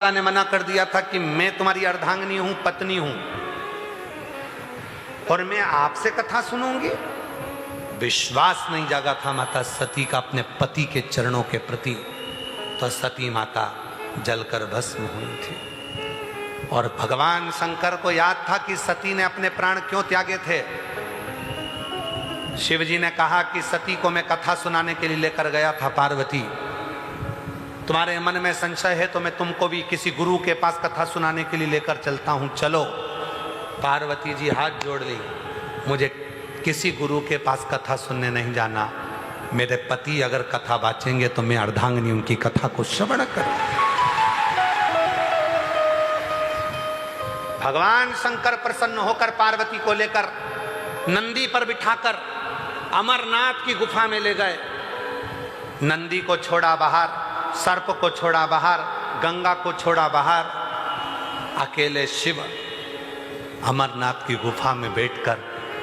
ने मना कर दिया था कि मैं तुम्हारी अर्धांगिनी हूं, पत्नी हूं और मैं आपसे कथा सुनूंगी। विश्वास नहीं जागा था माता सती का अपने पति के चरणों के प्रति, तो सती माता जलकर भस्म हुई थी। और भगवान शंकर को याद था कि सती ने अपने प्राण क्यों त्यागे थे। शिव जी ने कहा कि सती को मैं कथा सुनाने के लिए लेकर गया था। पार्वती, तुम्हारे मन में संशय है तो मैं तुमको भी किसी गुरु के पास कथा सुनाने के लिए लेकर चलता हूं, चलो। पार्वती जी हाथ जोड़ ली, मुझे किसी गुरु के पास कथा सुनने नहीं जाना। मेरे पति अगर कथा बाचेंगे तो मैं अर्धांगिनी उनकी कथा को श्रवण करूं। भगवान शंकर प्रसन्न होकर पार्वती को लेकर नंदी पर बिठाकर अमरनाथ की गुफा में ले गए। नंदी को छोड़ा बाहर, सर्प को छोड़ा बाहर, गंगा को छोड़ा बाहर। अकेले शिव अमरनाथ की गुफा में बैठकर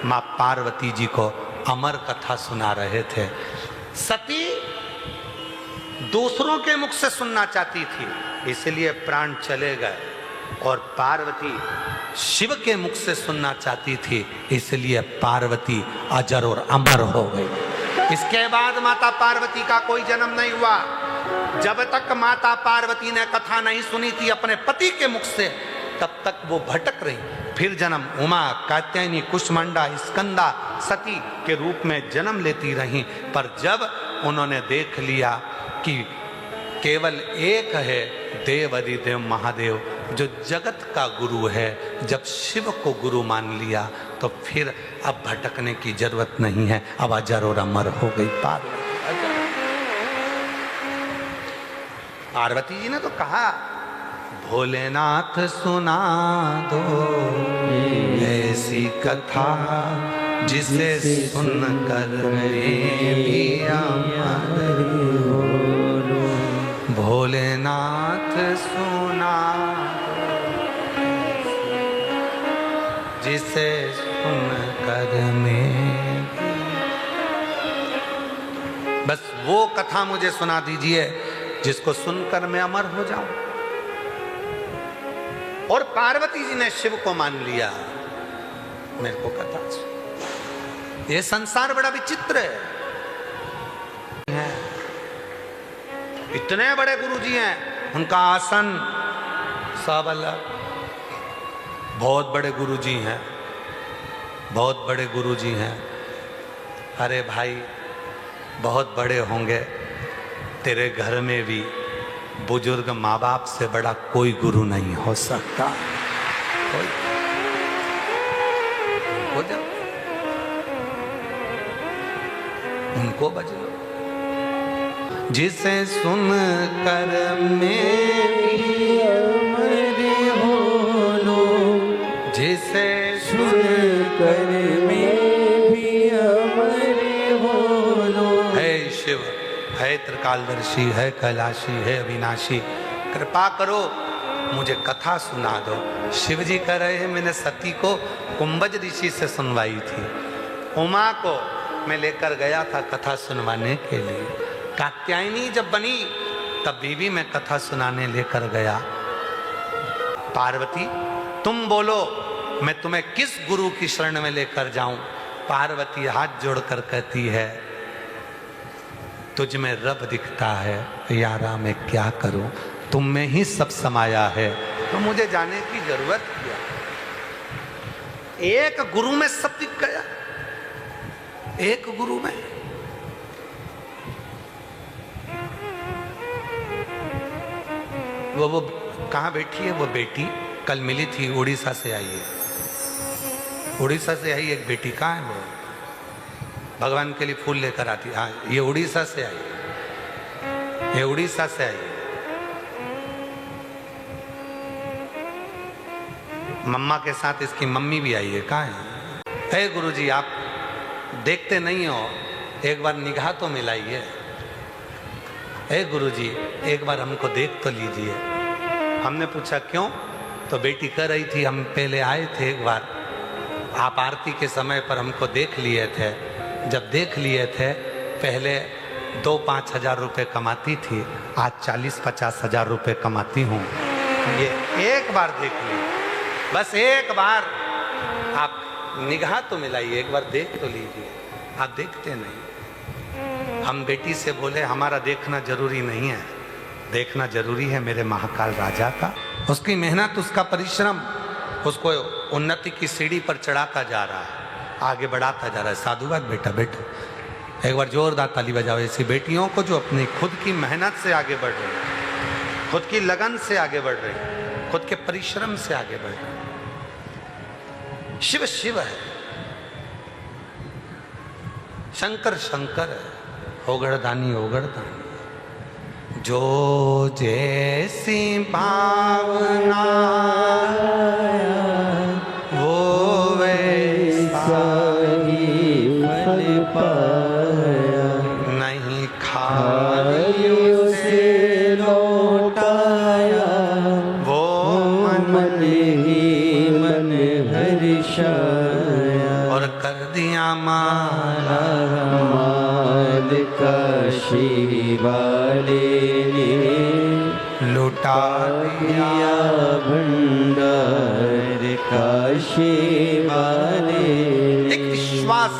मां पार्वती जी को अमर कथा सुना रहे थे। सती दूसरों के मुख से सुनना चाहती थी, इसलिए प्राण चले गए, और पार्वती शिव के मुख से सुनना चाहती थी, इसलिए पार्वती अजर और अमर हो गई। इसके बाद माता पार्वती का कोई जन्म नहीं हुआ। जब तक माता पार्वती ने कथा नहीं सुनी थी अपने पति के मुख से, तब तक वो भटक रही। फिर जन्म उमा, कात्यायनी, कुष्मांडा, स्कंदा, सती के रूप में जन्म लेती रही। पर जब उन्होंने देख लिया कि केवल एक है देव अधिदेव महादेव जो जगत का गुरु है, जब शिव को गुरु मान लिया तो फिर अब भटकने की जरूरत नहीं है। अब अजर और अमर हो गई पार्वती। पार्वती जी ने तो कहा, भोलेनाथ सुना दो ऐसी कथा जिसे सुनकर मैं भी अमर हो। भोलेनाथ सुना दो जिसे सुनकर मैं भी। बस वो कथा मुझे सुना दीजिए जिसको सुनकर मैं अमर हो जाऊं। और पार्वती जी ने शिव को मान लिया। मेरे को कथा सुन। ये संसार बड़ा विचित्र है। इतने बड़े गुरुजी हैं, उनका आसन सब अलग। बहुत बड़े गुरुजी हैं, बहुत बड़े गुरुजी हैं। अरे भाई, बहुत बड़े होंगे, तेरे घर में भी बुजुर्ग माँ बाप से बड़ा कोई गुरु नहीं हो सकता। कोई हो जा, उनको बज लो। जिसे सुन कर मैं भी अमर हो लो, जिसे सुन कर मैं भी अमर हो लो। है शिव, है त्रिकालदर्शी, है कैलाशी, है अविनाशी, कृपा करो मुझे कथा सुना दो। शिव जी कह रहे हैं, मैंने सती को कुंभज ऋषि से सुनवाई थी। उमा को मैं लेकर गया था कथा सुनवाने के लिए। कात्यायनी जब बनी तब भी मैं कथा सुनाने लेकर गया। पार्वती, तुम बोलो मैं तुम्हें किस गुरु की शरण में लेकर जाऊं। पार्वती हाथ जोड़कर कहती है, तुझ में रब दिखता है यारा, मैं क्या करूं, तुम में ही सब समाया है, तो मुझे जाने की जरूरत क्या। एक गुरु में सब दिख गया, एक गुरु में। वो कहाँ बैठी है? वो बेटी कल मिली थी, उड़ीसा से आई है। उड़ीसा से आई एक बेटी, कहाँ है वो? भगवान के लिए फूल लेकर आती। हाँ, ये उड़ीसा से आई, ये उड़ीसा से आई। मम्मा के साथ इसकी मम्मी भी आई है। कहाँ है? हे गुरुजी, आप देखते नहीं हो, एक बार निगाह तो मिलाइए। हे गुरुजी, एक बार हमको देख तो लीजिए। हमने पूछा क्यों? तो बेटी कह रही थी, हम पहले आए थे एक बार, आप आरती के समय पर हमको देख लिए थे। जब देख लिए थे, पहले 2-5 हजार रुपए कमाती थी, आज 40-50 हजार रुपए कमाती हूँ। ये एक बार देख लीजिए, बस एक बार आप निगाह तो मिलाइए, एक बार देख तो लीजिए। आप देखते नहीं। हम बेटी से बोले हमारा देखना जरूरी नहीं है, देखना जरूरी है मेरे महाकाल राजा का। उसकी मेहनत, उसका परिश्रम उसको उन्नति की सीढ़ी पर चढ़ाता जा रहा है, आगे बढ़ाता जा रहा है। साधुवाद बेटा, बेटा एक बार जोरदार ताली बजाओ ऐसी बेटियों को जो अपनी खुद की मेहनत से आगे बढ़ रही, खुद की लगन से आगे बढ़ रही, खुद के परिश्रम से आगे बढ़ रही। शिव शिव है, शंकर शंकर है, ओगड़दानी ओगड़दानी। जो जैसी भावना वो वैसा ही फल पाया, नहीं खाई उसे लौटाया, वो मन ही मन हर्षाया, और कर दिया माला माल काशी वाले ने, लुटा दिया भंडार काशी वाले। एक विश्वास,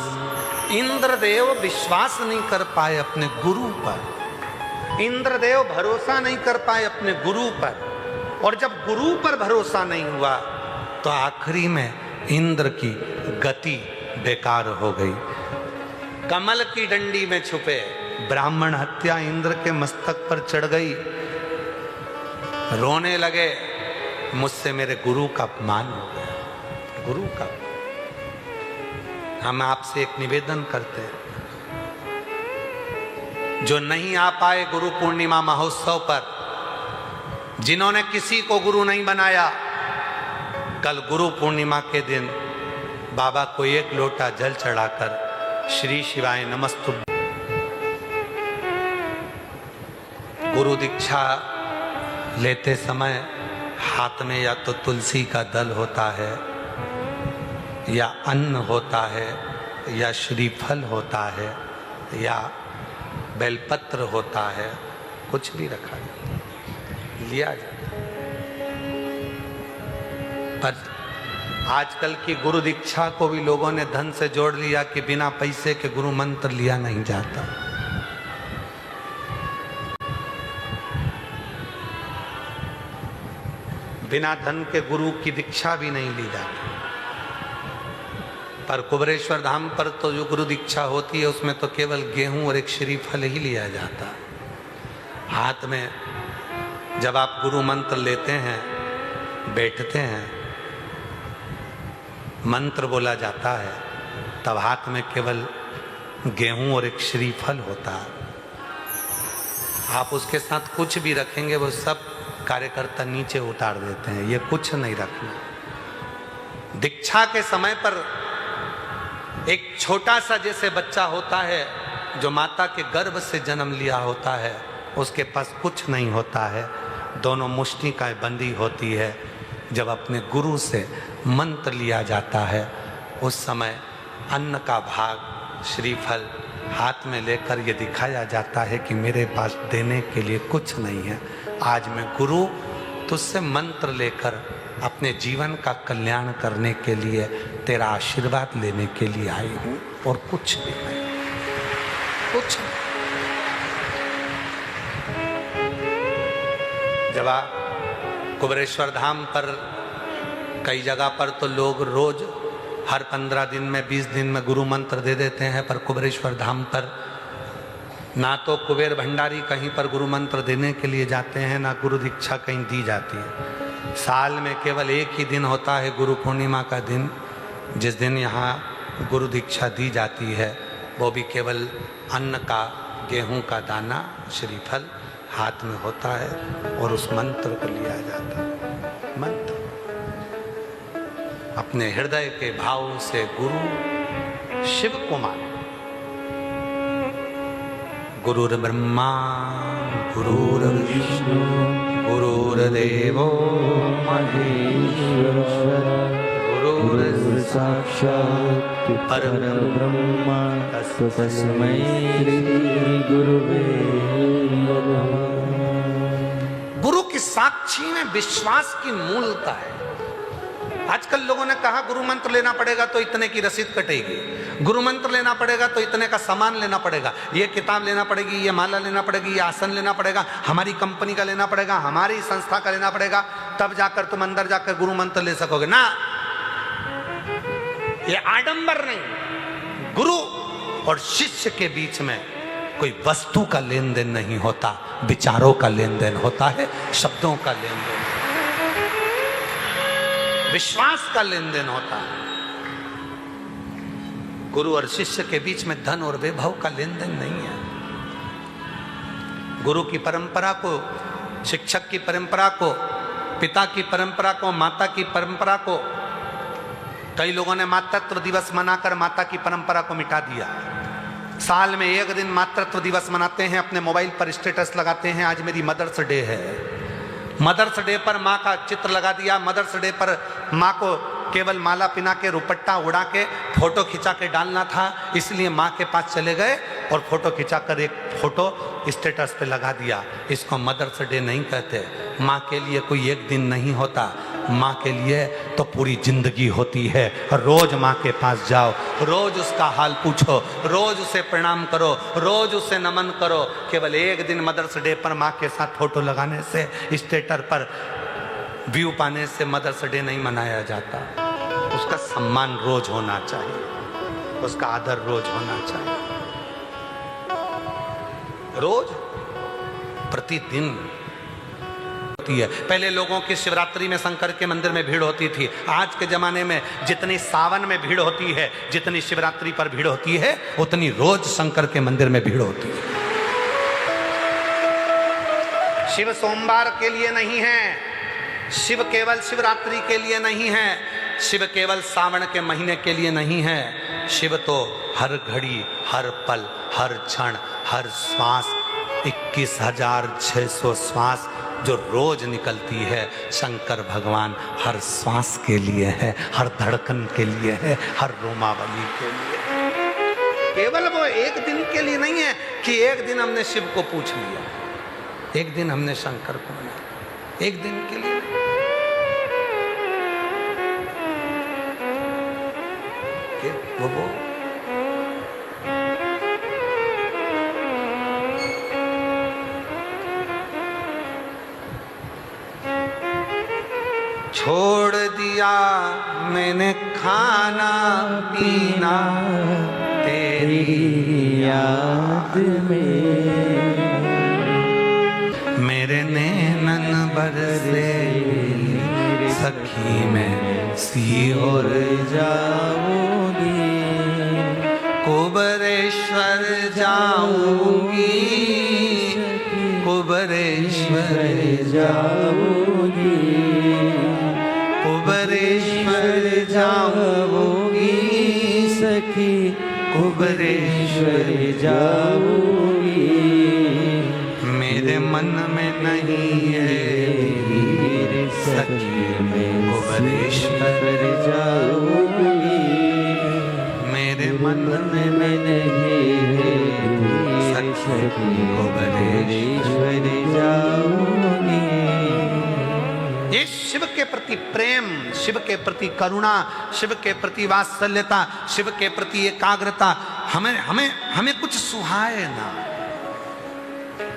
इंद्रदेव विश्वास नहीं कर पाए अपने गुरु पर, इंद्रदेव भरोसा नहीं कर पाए अपने गुरु पर, और जब गुरु पर भरोसा नहीं हुआ तो आखिरी में इंद्र की गति बेकार हो गई। कमल की डंडी में छुपे ब्राह्मण हत्या इंद्र के मस्तक पर चढ़ गई। रोने लगे, मुझसे मेरे गुरु का अपमान हो गया, गुरु का। हम आपसे एक निवेदन करते हैं, जो नहीं आ पाए गुरु पूर्णिमा महोत्सव पर, जिन्होंने किसी को गुरु नहीं बनाया, कल गुरु पूर्णिमा के दिन बाबा को एक लोटा जल चढ़ाकर श्री शिवाय नमस्तुभ्यं। गुरु दीक्षा लेते समय हाथ में या तो तुलसी का दल होता है, या अन्न होता है, या श्रीफल होता है, या बेलपत्र होता है, कुछ भी रखा जाता है, लिया जाता है। पर आजकल की गुरु दीक्षा को भी लोगों ने धन से जोड़ लिया कि बिना पैसे के गुरु मंत्र लिया नहीं जाता। बिना धन के गुरु की दीक्षा भी नहीं ली जाती। पर कुबेरेश्वर धाम पर तो जो गुरु दीक्षा होती है उसमें तो केवल गेहूं और एक श्रीफल ही लिया जाता। हाथ में जब आप गुरु मंत्र लेते हैं, बैठते हैं, मंत्र बोला जाता है, तब हाथ में केवल गेहूं और एक श्रीफल होता है। आप उसके साथ कुछ भी रखेंगे वो सब कार्यकर्ता नीचे उतार देते हैं, ये कुछ नहीं रखना। दीक्षा के समय पर एक छोटा सा जैसे बच्चा होता है जो माता के गर्भ से जन्म लिया होता है, उसके पास कुछ नहीं होता है, दोनों मुष्टि का बंदी होती है। जब अपने गुरु से मंत्र लिया जाता है उस समय अन्न का भाग श्रीफल हाथ में लेकर ये दिखाया जाता है कि मेरे पास देने के लिए कुछ नहीं है, आज मैं गुरु तुझसे मंत्र लेकर अपने जीवन का कल्याण करने के लिए, तेरा आशीर्वाद लेने के लिए आई हूँ, और कुछ भी नहीं, कुछ नहीं। जब आप कुबेरेश्वर धाम पर कई जगह पर तो लोग रोज हर 15 दिन में 20 दिन में गुरु मंत्र दे देते हैं, पर कुबेरेश्वर धाम पर ना तो कुबेर भंडारी कहीं पर गुरु मंत्र देने के लिए जाते हैं, ना गुरु दीक्षा कहीं दी जाती है। साल में केवल एक ही दिन होता है गुरु पूर्णिमा का दिन, जिस दिन यहाँ गुरु दीक्षा दी जाती है, वो भी केवल अन्न का, गेहूं का दाना, श्रीफल हाथ में होता है और उस मंत्र को लिया जाता है। मंत्र अपने हृदय के भाव से गुरु शिव को मान। गुरुर् ब्रह्मा गुरुर्विष्णु गुरुर्देवो महेश्वर गुरुर् साक्षात् परब्रह्म तस्मै श्री गुरुवे नमः। गुरु की साक्षी साक्षी में विश्वास की मूलता है। आजकल लोगों ने कहा गुरु मंत्र लेना पड़ेगा तो इतने की रसीद कटेगी, गुरु मंत्र लेना पड़ेगा तो इतने का सामान लेना पड़ेगा, ये किताब लेना पड़ेगी, ये माला लेना पड़ेगी, ये आसन लेना पड़ेगा, हमारी कंपनी का लेना पड़ेगा, हमारी संस्था का लेना पड़ेगा, तब जाकर तुम अंदर जाकर गुरु मंत्र ले सकोगे ना। ये आडंबर नहीं। गुरु और शिष्य के बीच में कोई वस्तु का लेन देन नहीं होता, विचारों का लेन देन होता है, शब्दों का लेन देन, विश्वास का लेन देन होता है। गुरु और शिष्य के बीच में धन और वैभव का लेन देन नहीं है। गुरु की परंपरा को, शिक्षक की परंपरा को, पिता की परंपरा को, माता की परंपरा को, कई लोगों ने मातृत्व दिवस मनाकर माता की परंपरा को मिटा दिया। साल में एक दिन मातृत्व दिवस मनाते हैं, अपने मोबाइल पर स्टेटस लगाते हैं, आज मेरी मदर्स डे है। मदर्स डे पर माँ का चित्र लगा दिया, मदर्स डे पर माँ को केवल माला पिना के, रुपट्टा उड़ा के, फोटो खिंचा के डालना था, इसलिए माँ के पास चले गए और फोटो खिंचाकर एक फोटो स्टेटस पे लगा दिया। इसको मदर्स डे नहीं कहते। माँ के लिए कोई एक दिन नहीं होता, माँ के लिए तो पूरी जिंदगी होती है। रोज माँ के पास जाओ, रोज उसका हाल पूछो, रोज उसे प्रणाम करो, रोज उसे नमन करो। केवल एक दिन मदर्स डे पर माँ के साथ फोटो लगाने से, स्टेटस पर व्यू पाने से मदर्स डे नहीं मनाया जाता। उसका सम्मान रोज होना चाहिए, उसका आदर रोज होना चाहिए, रोज प्रतिदिन होती है। पहले लोगों की शिवरात्रि में शंकर के मंदिर में भीड़ होती थी। आज के जमाने में जितनी सावन में भीड़ होती है, जितनी शिवरात्रि पर भीड़ होती है, उतनी रोज शंकर के मंदिर में भीड़ होती है। शिव सोमवार के लिए नहीं है, शिव केवल शिवरात्रि के लिए नहीं है, शिव केवल सावन के महीने के लिए नहीं है। शिव तो हर घड़ी, हर पल, हर क्षण, हर श्वास, 21,600 श्वास जो रोज निकलती है, शंकर भगवान हर श्वास के लिए है, हर धड़कन के लिए है, हर रोमावली के लिए। केवल वो एक दिन के लिए नहीं है कि एक दिन हमने शिव को पूछ लिया, एक दिन हमने शंकर को मनाया, एक दिन के लिए नहीं। वो छोड़ दिया मैंने खाना पीना तेरी याद में, मेरे नैनन बरसे सखी में सियोर जाऊंगी, कुबरेश्वर जाऊंगी, कुबरेश्वर जाऊंगी, कुबरेश्वर जाऊंगी सखी, कुबरेश्वर जाऊंगी। मेरे मन में नहीं है सखी, में कुबरेश्वर जाऊंगी, मेरे मन में नहीं है सखी, कुबरेश्वर जाऊंगी। ये शिव के प्रति प्रेम, शिव के प्रति करुणा, शिव के प्रति वात्सल्यता, शिव के प्रति एकाग्रता हमें हमें हमें कुछ सुहाए ना।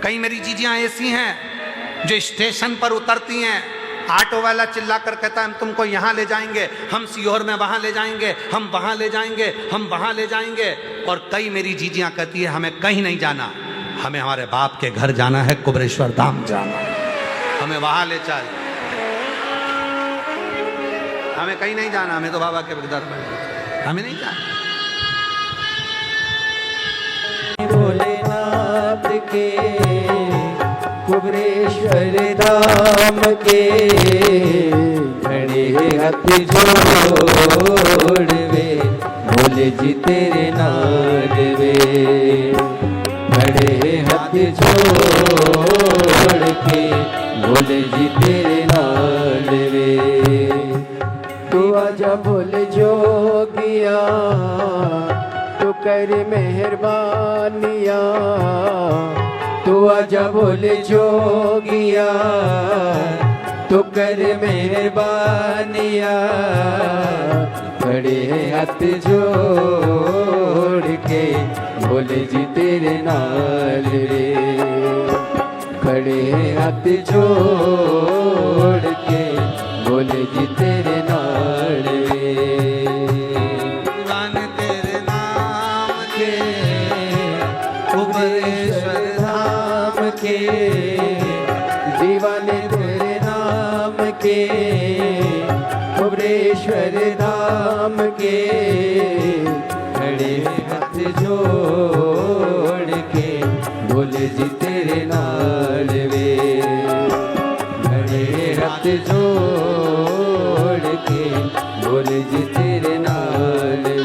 कई मेरी जीजियां ऐसी हैं जो स्टेशन पर उतरती हैं, ऑटो वाला चिल्ला कर कहता है हम तुमको यहाँ ले जाएंगे, हम सीहोर में वहाँ ले जाएंगे, हम वहाँ ले जाएंगे, हम वहाँ ले जाएंगे। और कई मेरी जीजियां कहती है हमें कहीं नहीं जाना, हमें हमारे बाप के घर जाना है, कुबरेश्वर धाम जाना है, हमें वहाँ ले चल, हमें कहीं नहीं जाना, हमें तो बाबा के दर पर, हमें नहीं जाना। भोलेनाथ के कुबरेश्वर धाम के खड़े हाथ जोड़वे, भोले जी तेरे नाम वे, खड़े हाथ जोड़ के भोले जी तेरे नाम वे। तू आजा भोले जोगिया, तू कर मेहरबानिया, तू आजा भोले जोगिया, तो कर मेहरबानिया, खड़े हाथ जोड़ के भोले जी तेरे नाल रे, खड़े हाथ जोड़ के भोले जी तेरे नाल रे। दीवाने तेरे नाम के, कुबरेश्वर धाम के, दीवाने तेरे नाम के, कुबरेश्वर धाम के, खड़े हाथ जोड़ के भोले जी तेरे नाल वे, खड़े हाथ जोड़ के भोले जी तेरे नाल वे।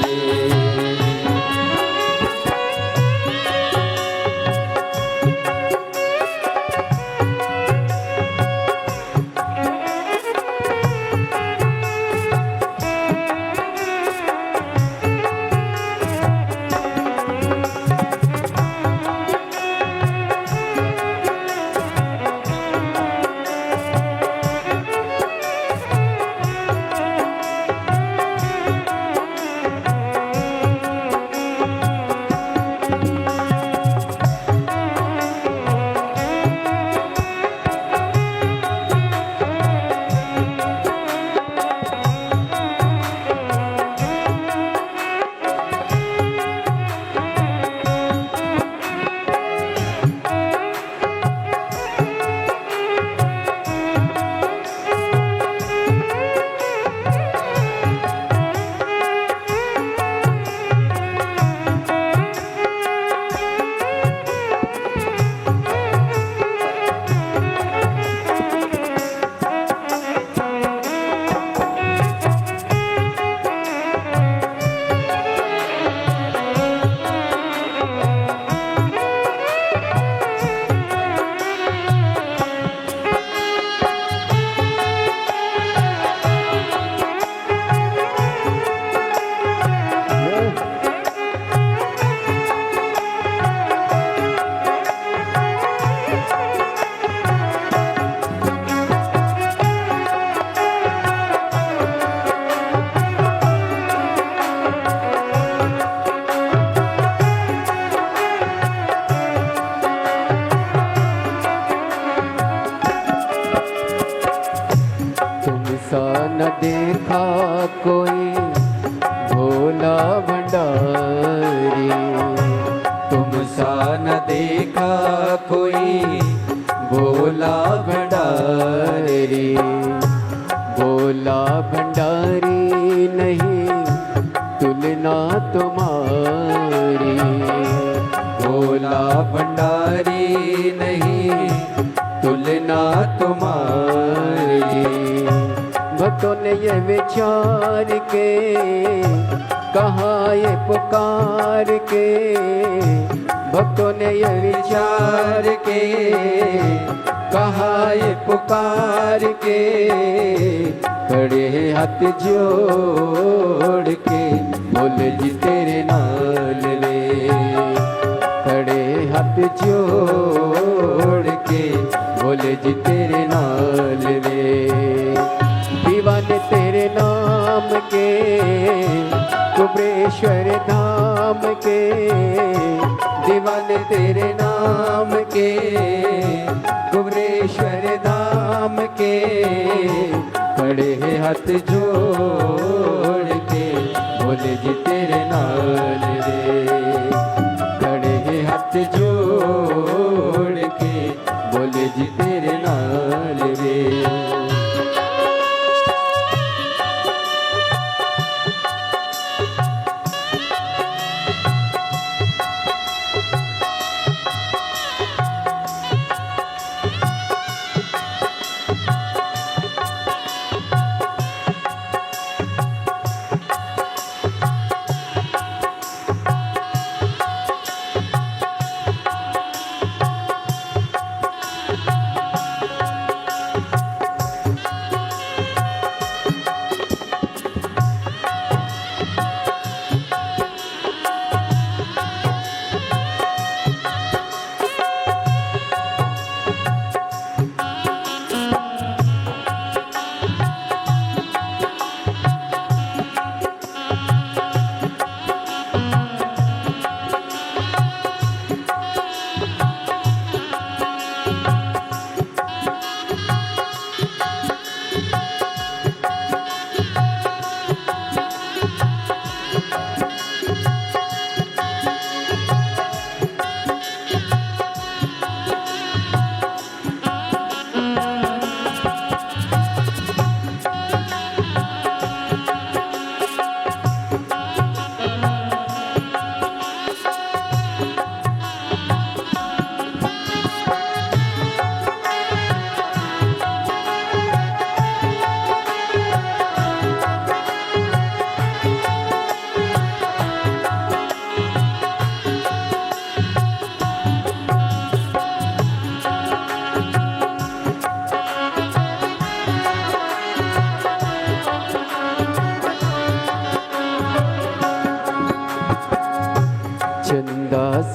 न देखा कोई भोला भंडारी, तुम सा न देखा कोई भोला भंडारी, भोला भंडारी नहीं तुलना तुम्हारी, भोला भंडारी नहीं तुलना तुम्हारी। भक्तों ने ये विचार के कहा ये पुकार के, भक्तों ने ये विचार के कहा ये पुकार के, खड़े हाथ जोड़ के बोले जी तेरे नाल ले, खड़े हाथ जोड़ के बोले जी तेरे नाल ले। दीवाने तेरे नाम के कुबरेश्वर धाम के, दीवाने तेरे नाम के कुबरेश्वर धाम के, खड़े हाथ जोड़ के बोले जी तेरे नाल रे, खड़े हाथ जोड़ के बोले जी तेरे नाल रे।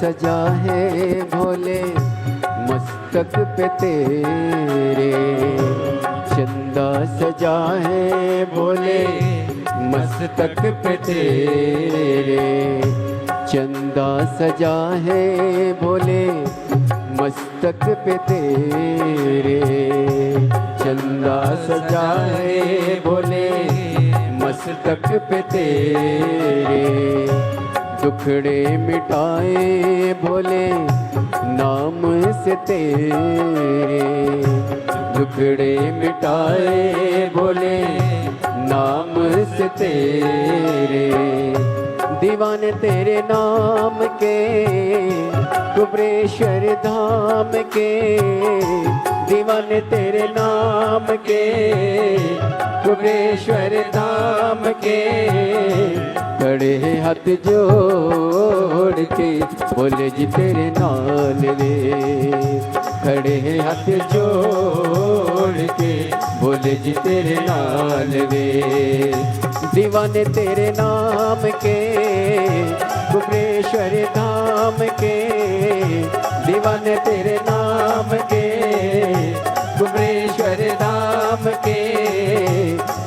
सजा है भोले मस्तक पे तेरे, चंदा सजा है भोले मस्तक पे तेरे, चंदा सजा है भोले मस्तक पे तेरे, चंदा सजा है भोले मस्तक पे तेरे, दुखड़े मिटाए भोले नाम से तेरे, दुखड़े मिटाए भोले नाम से तेरे, दीवाने तेरे नाम के कुबरेश्वर धाम के, दीवाने तेरे नाम के कुबरेश्वर धाम के, खड़े हाथ जोड़ के बोले जी तेरे नाल रे, खड़े हाथ जोड़ के बोले जी तेरे नाल रे, दीवाने तेरे नाम के कुबरेश्वर धाम के, दीवाने तेरे नाम के कुबरेश्वर धाम के,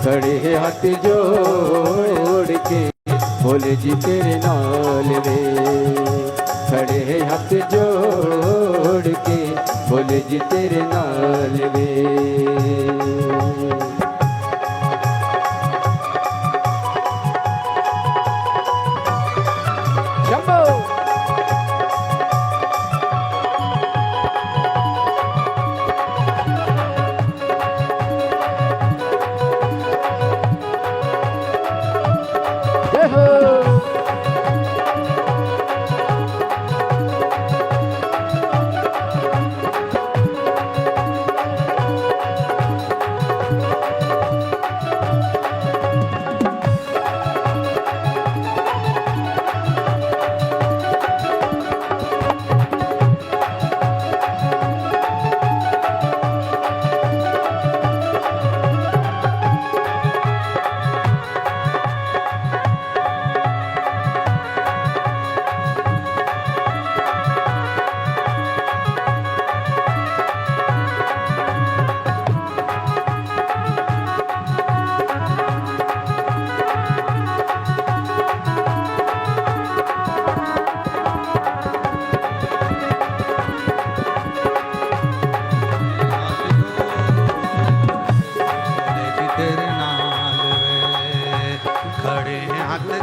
खड़े हाथ जोड़ के बोले जी तेरे नाल रे, खड़े हाथ जोड़ के बोले जी तेरे नाल रे।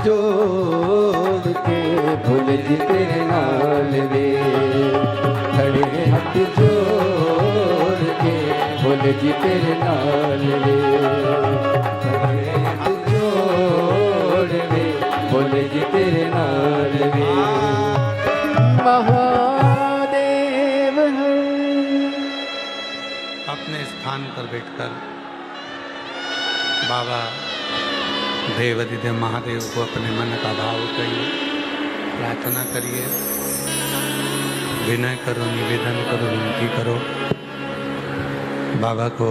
जोड़ के भोले जी तेरे नाल रे, खड़े हाथ जोड़ के भोले जी तेरे नाल रे, खड़े हाथ जोड़ के भोले जी तेरे नाल रे। महादेव अपने स्थान पर बैठकर बाबा देवाधिदेव महादेव को अपने मन का भाव करिए, प्रार्थना करिए, विनय करो, निवेदन करो, विनती करो, बाबा को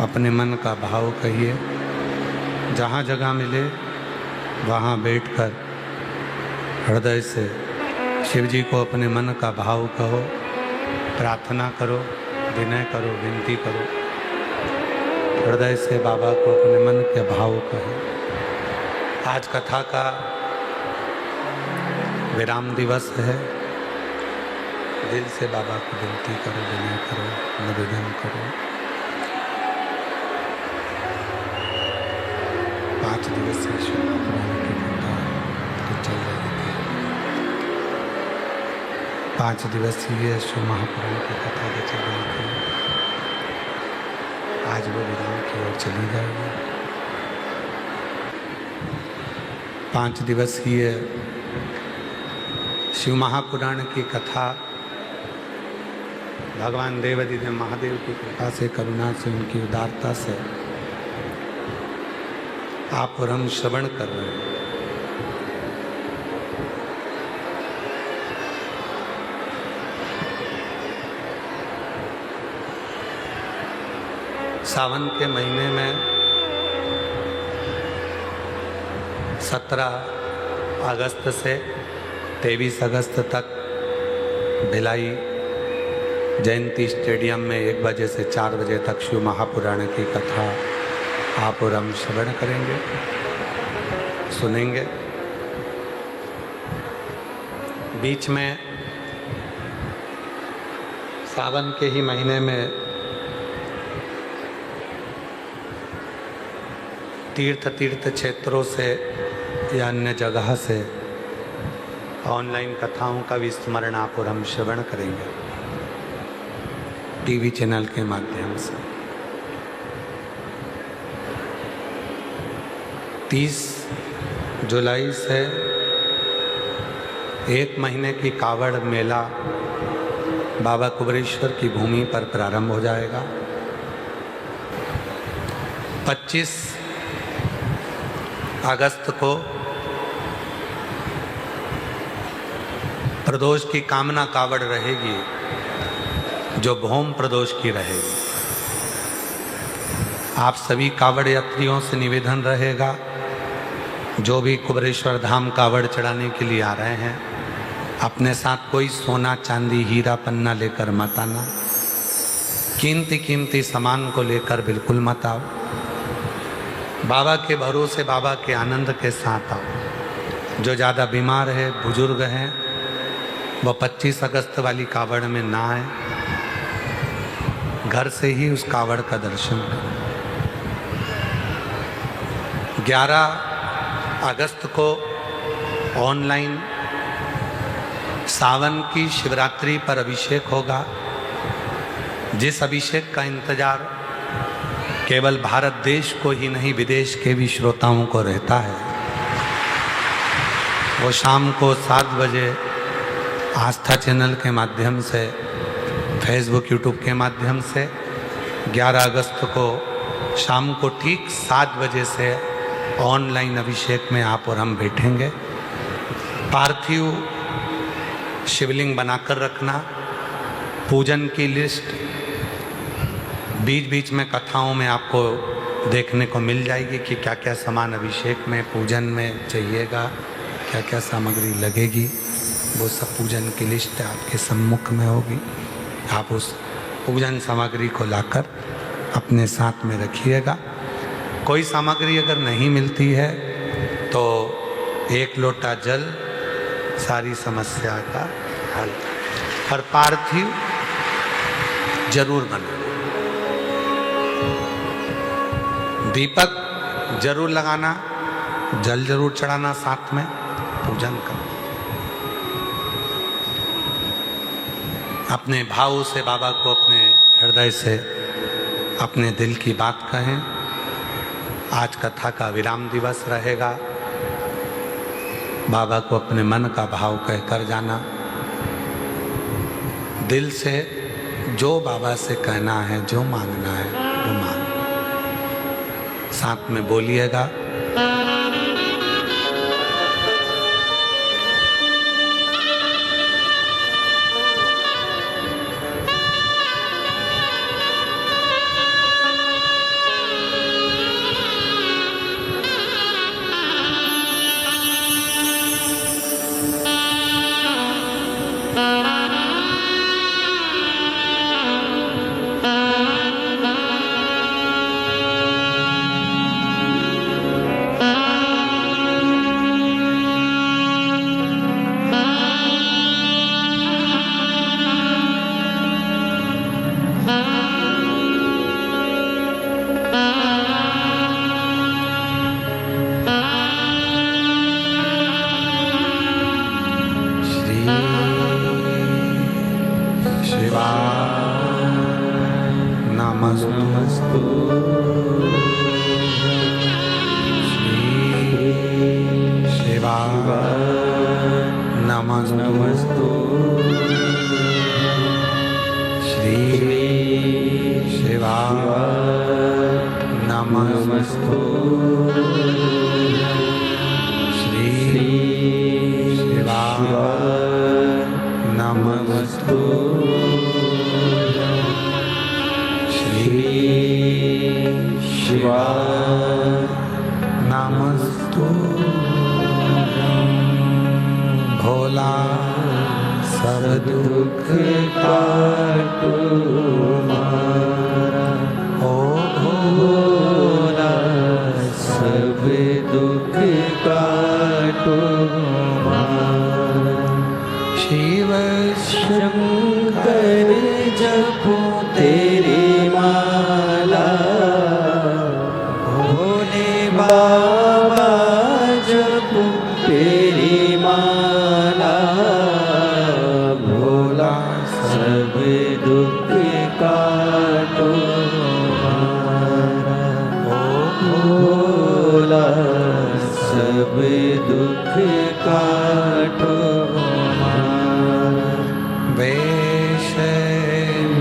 अपने मन का भाव कहिए। जहाँ जगह मिले वहाँ बैठकर हृदय से शिव जी को अपने मन का भाव कहो, प्रार्थना करो, विनय करो, विनती करो, हृदय से बाबा को अपने मन के भाव कहे। आज कथा का विराम दिवस है, दिल से बाबा को विनती करो, विनय करो, निवेदन करो। दिवसीय शिव महापुराण की कथा जो चल रही थी, 5 दिवसीय शिव महापुराण की कथा जो चल रही थी, आज वो विराम की ओर चली जाएगी। 5 दिवसीय शिव महापुराण की कथा भगवान देवाधिदेव महादेव की कृपा से, करुणा से, उनकी उदारता से आप और हम श्रवण कर रहे हैं। सावन के महीने में 17 अगस्त से 23 अगस्त तक भिलाई जयंती स्टेडियम में 1 बजे से 4 बजे तक शिव महापुराण की कथा आप और हम श्रवण करेंगे, सुनेंगे। बीच में सावन के ही महीने में तीर्थ क्षेत्रों से या अन्य जगह से ऑनलाइन कथाओं का भी स्मरण आप और हम श्रवण करेंगे टीवी चैनल के माध्यम से। 30 जुलाई से 1 महीने की कावड़ मेला बाबा कुबेरेश्वर की भूमि पर प्रारंभ हो जाएगा। 25 अगस्त को प्रदोष की कामना कावड़ रहेगी, जो भौम प्रदोष की रहेगी। आप सभी कावड़ यात्रियों से निवेदन रहेगा, जो भी कुबेरेश्वर धाम कावड़ चढ़ाने के लिए आ रहे हैं, अपने साथ कोई सोना चांदी हीरा पन्ना लेकर मत आना। कीमती सामान को लेकर बिल्कुल मत आओ। बाबा के भरोसे, बाबा के आनंद के साथ आओ। जो ज़्यादा बीमार है, बुजुर्ग हैं, वो 25 अगस्त वाली कावड़ में ना आए, घर से ही उस कावड़ का दर्शन करें। 11 अगस्त को ऑनलाइन सावन की शिवरात्रि पर अभिषेक होगा, जिस अभिषेक का इंतजार केवल भारत देश को ही नहीं, विदेश के भी श्रोताओं को रहता है। वो शाम को 7 बजे आस्था चैनल के माध्यम से, फेसबुक यूट्यूब के माध्यम से 11 अगस्त को शाम को ठीक 7 बजे से ऑनलाइन अभिषेक में आप और हम बैठेंगे। पार्थिव शिवलिंग बनाकर रखना, पूजन की लिस्ट बीच बीच में कथाओं में आपको देखने को मिल जाएगी कि क्या क्या सामान अभिषेक में, पूजन में चाहिएगा, क्या क्या सामग्री लगेगी। वो सब पूजन की लिस्ट आपके सम्मुख में होगी। आप उस पूजन सामग्री को लाकर अपने साथ में रखिएगा। कोई सामग्री अगर नहीं मिलती है तो 1 लोटा जल सारी समस्या का हल। और पार्थिव जरूर बना, दीपक जरूर लगाना, जल जरूर चढ़ाना, साथ में पूजन करना। अपने भाव से बाबा को अपने हृदय से अपने दिल की बात कहें। आज कथा का विराम दिवस रहेगा। बाबा को अपने मन का भाव कहकर जाना। दिल से जो बाबा से कहना है, जो मांगना है वो मांग, साथ में बोलिएगा। नमस्तु श्री शिवाय नमस्तु श्री शिवाय नमस्तु भोला सब दुख काटो मारा, ओ भोला सब दुख काटो मारा। शिव शंकर जपो तेरी माला, भोले बाबा जपो तेरी माला, भोला सब दुख काटो मारा, ओ भोला सब दुख काटो मारा। वेश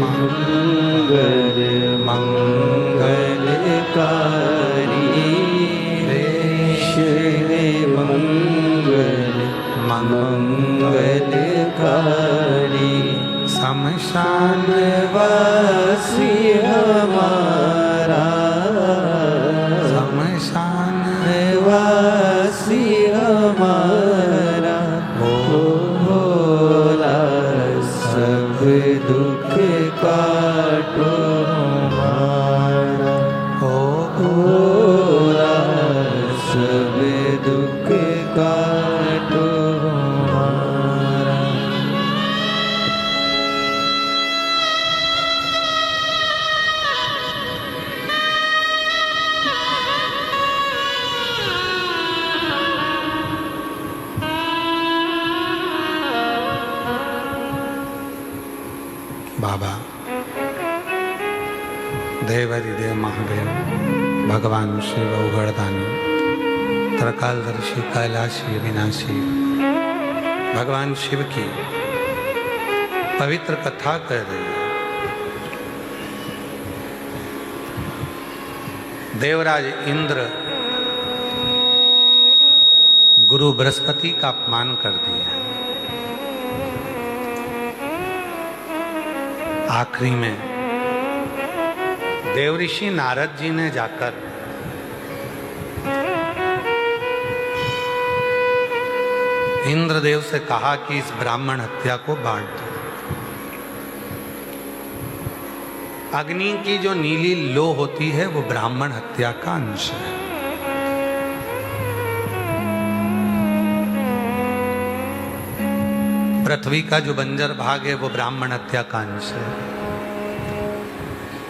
मंगल मंगलकारी, वेश मंगल मंगलकारी, शमशान वासी हमारा, शमशान वासी हमारा, ओ भोला सब दुख काटो मारा, ओ भोला सब दुख काटो मारा। बाबा देवादिदेव महादेव भगवान शिव उगड़दानी त्रिकालदर्शी कैलाशी विनाशी भगवान शिव की पवित्र कथा कर रही है। देवराज इंद्र गुरु बृहस्पति का अपमान कर दिया। आखिरी में देवऋषि नारद जी ने जाकर इंद्रदेव से कहा कि इस ब्राह्मण हत्या को बांट दो। अग्नि की जो नीली लो होती है वो ब्राह्मण हत्या का अंश है। पृथ्वी का जो बंजर भाग है वो ब्राह्मण हत्या का अंश है।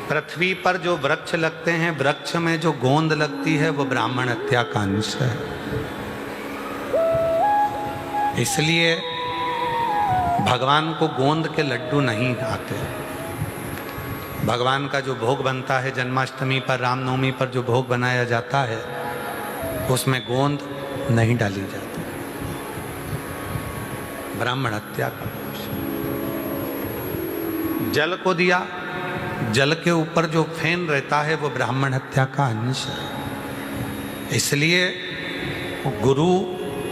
पृथ्वी पर जो वृक्ष लगते हैं, वृक्ष में जो गोंद लगती है वो ब्राह्मण हत्या का अंश है। इसलिए भगवान को गोंद के लड्डू नहीं आते। भगवान का जो भोग बनता है जन्माष्टमी पर, रामनवमी पर जो भोग बनाया जाता है उसमें गोंद नहीं डाली जाती। ब्राह्मण हत्या का दोष। जल को दिया, जल के ऊपर जो फेन रहता है वो ब्राह्मण हत्या का अंश है। इसलिए गुरु,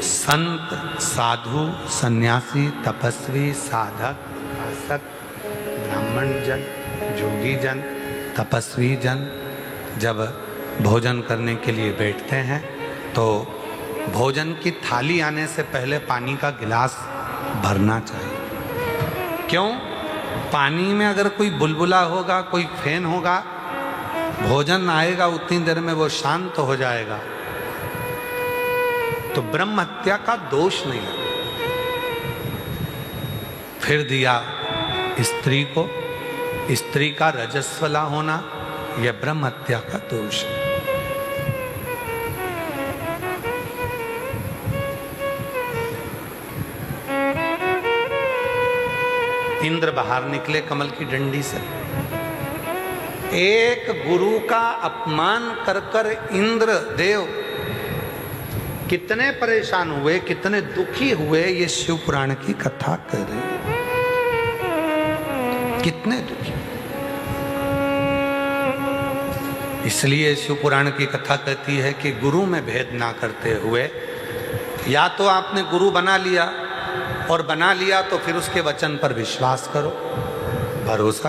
संत, साधु, सन्यासी, तपस्वी, साधक, उपासक, ब्राह्मण जन, जोगी जन, तपस्वी जन जब भोजन करने के लिए बैठते हैं तो भोजन की थाली आने से पहले पानी का गिलास भरना चाहिए। क्यों? पानी में अगर कोई बुलबुला होगा, कोई फेन होगा, भोजन आएगा उतनी देर में वो शांत हो जाएगा, तो ब्रह्म हत्या का दोष नहीं लगेगा। फिर दिया स्त्री को, स्त्री का रजस्वला होना यह ब्रह्म हत्या का दोष है। इंद्र बाहर निकले कमल की डंडी से। एक गुरु का अपमान कर कर इंद्र देव कितने परेशान हुए, कितने दुखी हुए, ये शिव पुराण की कथा कर रही है। कितने दुखी। इसलिए शिवपुराण की कथा कहती है कि गुरु में भेद ना करते हुए, या तो आपने गुरु बना लिया, और बना लिया तो फिर उसके वचन पर विश्वास करो, भरोसा